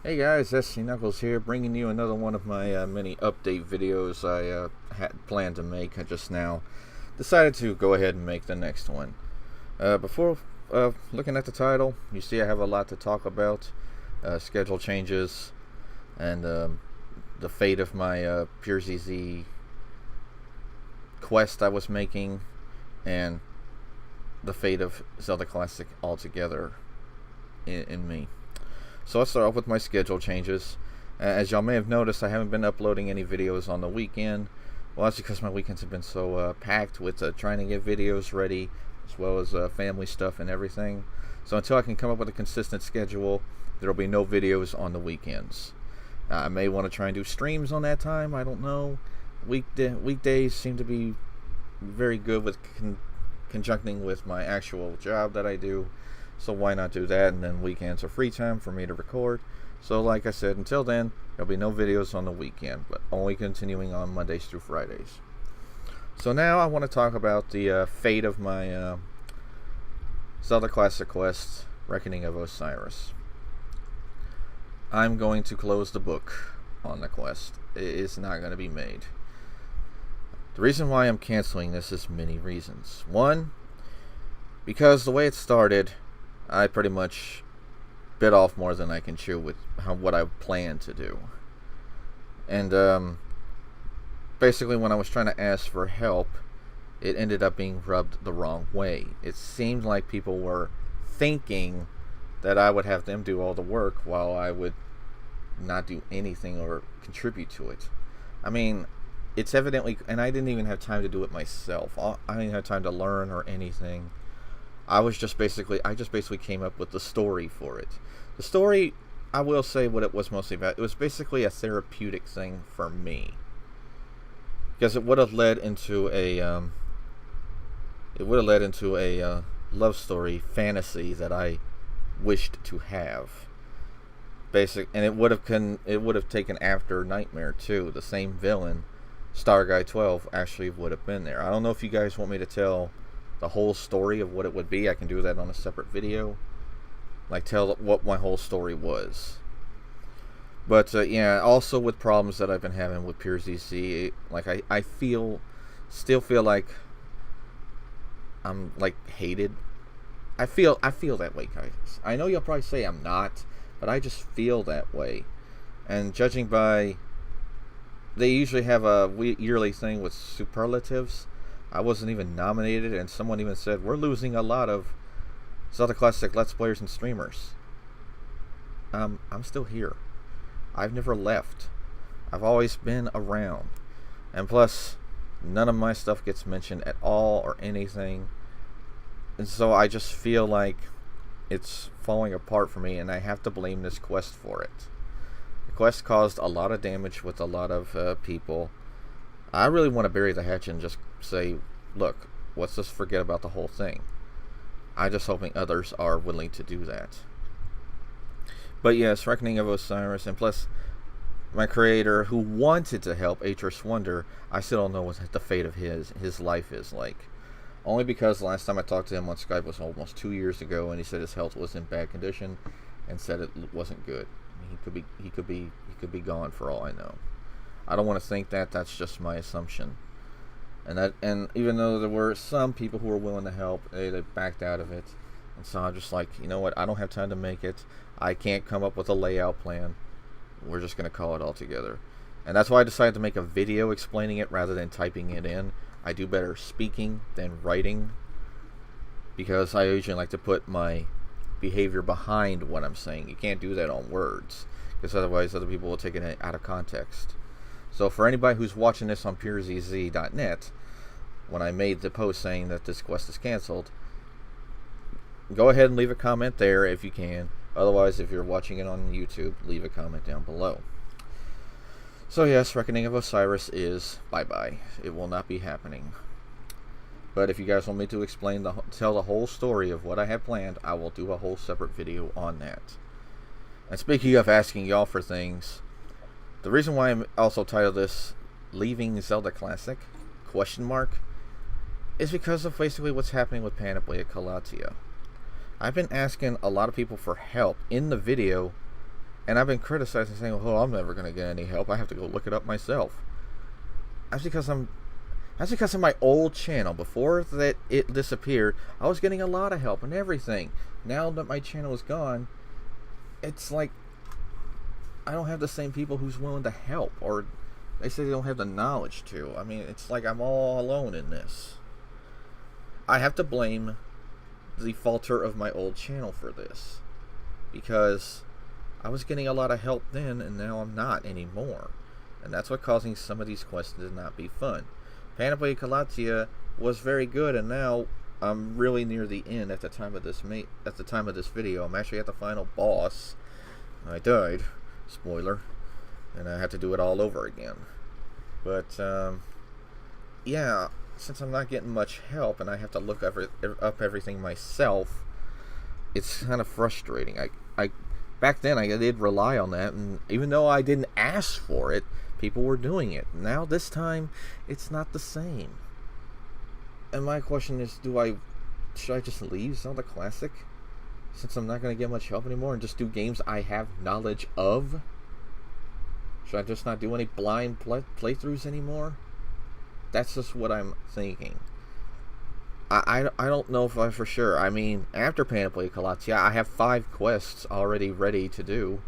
Hey guys, SC Knuckles here, bringing you another one of my mini update videos I had planned to make. I just now decided to go ahead and make the next one. Before looking at the title, you see I have a lot to talk about. Schedule changes and the fate of my Pure ZZ quest I was making, and the fate of Zelda Classic altogether in me. So let's start off with my schedule changes. As y'all may have noticed, I haven't been uploading any videos on the weekend. Well, that's because my weekends have been so packed with trying to get videos ready, as well as family stuff and everything. So until I can come up with a consistent schedule, there will be no videos on the weekends. I may want to try and do streams on that time. I don't know. Weekdays seem to be very good with conjuncting with my actual job that I do. So why not do that? And then weekends are free time for me to record. So like I said, until then, there'll be no videos on the weekend, but only continuing on Mondays through Fridays. So now I want to talk about the fate of my Zelda Classic quest, Reckoning of Osiris. I'm going to close the book on the quest. It's not going to be made. The reason why I'm canceling this is many reasons. One, because the way it started, I pretty much bit off more than I can chew with what I plan to do. And basically when I was trying to ask for help, it ended up being rubbed the wrong way. It seemed like people were thinking that I would have them do all the work while I would not do anything or contribute to it. I mean, it's evidently, and I didn't even have time to do it myself. I didn't have time to learn or anything. I just basically came up with the story for it. The story, I will say what it was mostly about. It was basically a therapeutic thing for me, because it would have led into a love story fantasy that I wished to have. And it would have taken after Nightmare too. The same villain, Star Guy 12, actually would have been there. I don't know if you guys want me to tell the whole story of what it would be. I can do that on a separate video, like tell what my whole story was. But yeah, also with problems that I've been having with Pure ZC, like I still feel like I'm like hated. I feel that way, guys. I know you'll probably say I'm not, but I just feel that way. And judging by, they usually have a yearly thing with superlatives. I wasn't even nominated, and someone even said, we're losing a lot of Zelda Classic Let's Players and streamers. I'm still here. I've never left. I've always been around. And plus, none of my stuff gets mentioned at all or anything. And so I just feel like it's falling apart for me, and I have to blame this quest for it. The quest caused a lot of damage with a lot of people. I really want to bury the hatchet and just say, look, let's just forget about the whole thing. I'm just hoping others are willing to do that. But yes, Reckoning of Osiris, and plus my creator who wanted to help, Atris Wonder, I still don't know what the fate of his life is like. Only because last time I talked to him on Skype was almost 2 years ago, and he said his health was in bad condition and said it wasn't good. He could be gone for all I know. I don't want to think that. That's just my assumption. And even though there were some people who were willing to help, they backed out of it. And so I'm just like, you know what? I don't have time to make it. I can't come up with a layout plan. We're just going to call it all together. And that's why I decided to make a video explaining it rather than typing it in. I do better speaking than writing, because I usually like to put my behavior behind what I'm saying. You can't do that on words, because otherwise other people will take it out of context. So for anybody who's watching this on purezz.net, when I made the post saying that this quest is canceled, go ahead and leave a comment there if you can. Otherwise, if you're watching it on YouTube, leave a comment down below. So yes, Reckoning of Osiris is bye-bye. It will not be happening. But if you guys want me to tell the whole story of what I have planned, I will do a whole separate video on that. And speaking of asking y'all for things, the reason why I'm also titled this Leaving Zelda Classic, question mark, is because of basically what's happening with Panoply at Calatia. I've been asking a lot of people for help in the video And I've been criticizing, saying, "Oh, I'm never gonna get any help. I have to go look it up myself." That's because of my old channel. Before that it disappeared, I was getting a lot of help and everything. Now that my channel is gone, it's like I don't have the same people who's willing to help, or they say they don't have the knowledge to. I mean, it's like I'm all alone in this. I have to blame the falter of my old channel for this, because I was getting a lot of help then, and now I'm not anymore. And that's what causing some of these quests to not be fun. Panoply Calatia was very good, and now I'm really near the end at the time of this video. I'm actually at the final boss. I died. Spoiler. And I had to do it all over again. But, yeah, since I'm not getting much help and I have to look up everything myself, it's kind of frustrating. Back then, I did rely on that, and even though I didn't ask for it, people were doing it. Now, this time, it's not the same. And my question is, should I just leave Zelda Classic? Since I'm not going to get much help anymore, and just do games I have knowledge of? Should I just not do any blind playthroughs anymore? That's just what I'm thinking. I don't know if I for sure. I mean, after Panoply Calatia, I have 5 quests already ready to do,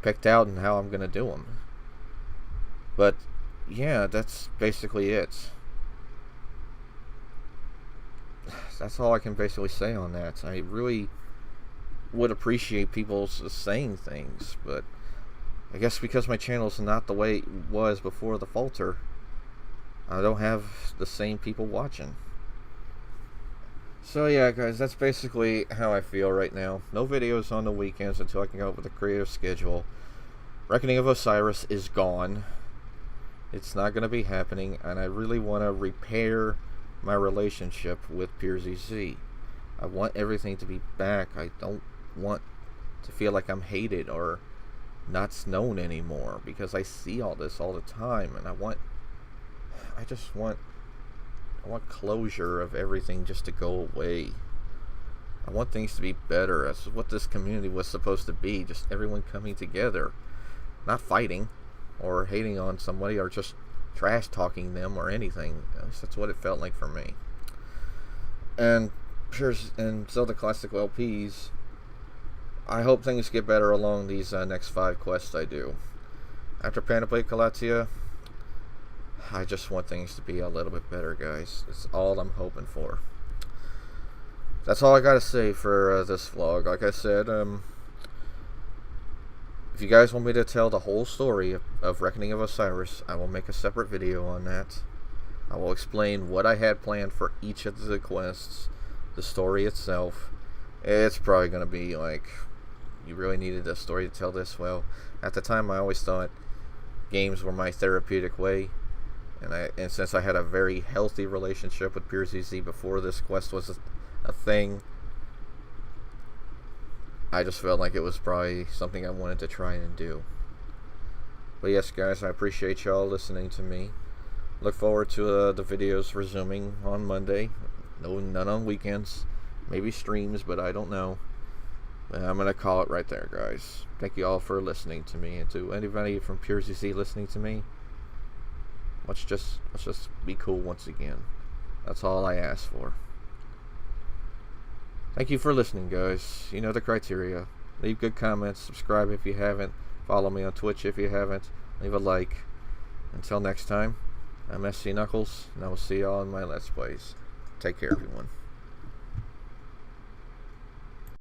picked out, and how I'm going to do them. But, yeah, that's basically it. That's all I can basically say on that. I really would appreciate people saying things, but I guess because my channel's not the way it was before the falter, I don't have the same people watching. So yeah, guys, that's basically how I feel right now. No videos on the weekends until I can come up with a creative schedule. Reckoning of Osiris is gone. It's not going to be happening, and I really want to repair my relationship with PureZZ. I want everything to be back. I don't want to feel like I'm hated or not known anymore, because I see all this all the time, and I want closure of everything just to go away. I want things to be better. That's what this community was supposed to be. Just everyone coming together. Not fighting or hating on somebody or just trash talking them or anything. At least that's what it felt like for me. And Zelda Classic LPs, I hope things get better along these next 5 quests I do. After Panoply Calatia, I just want things to be a little bit better, guys. It's all I'm hoping for. That's all I gotta say for this vlog. Like I said, if you guys want me to tell the whole story of Reckoning of Osiris, I will make a separate video on that. I will explain what I had planned for each of the quests, the story itself. It's probably gonna be like, you really needed a story to tell this? Well, at the time I always thought games were my therapeutic way. And since I had a very healthy relationship with PureZZ before this quest was a thing, I just felt like it was probably something I wanted to try and do. But yes, guys, I appreciate y'all listening to me. Look forward to the videos resuming on Monday. None on weekends. Maybe streams, but I don't know. I'm going to call it right there, guys. Thank you all for listening to me. And to anybody from PureZZ listening to me, let's just be cool once again. That's all I ask for. Thank you for listening, guys. You know the criteria. Leave good comments. Subscribe if you haven't. Follow me on Twitch if you haven't. Leave a like. Until next time, I'm SC Knuckles, and I will see y'all in my Let's Plays. Take care, everyone.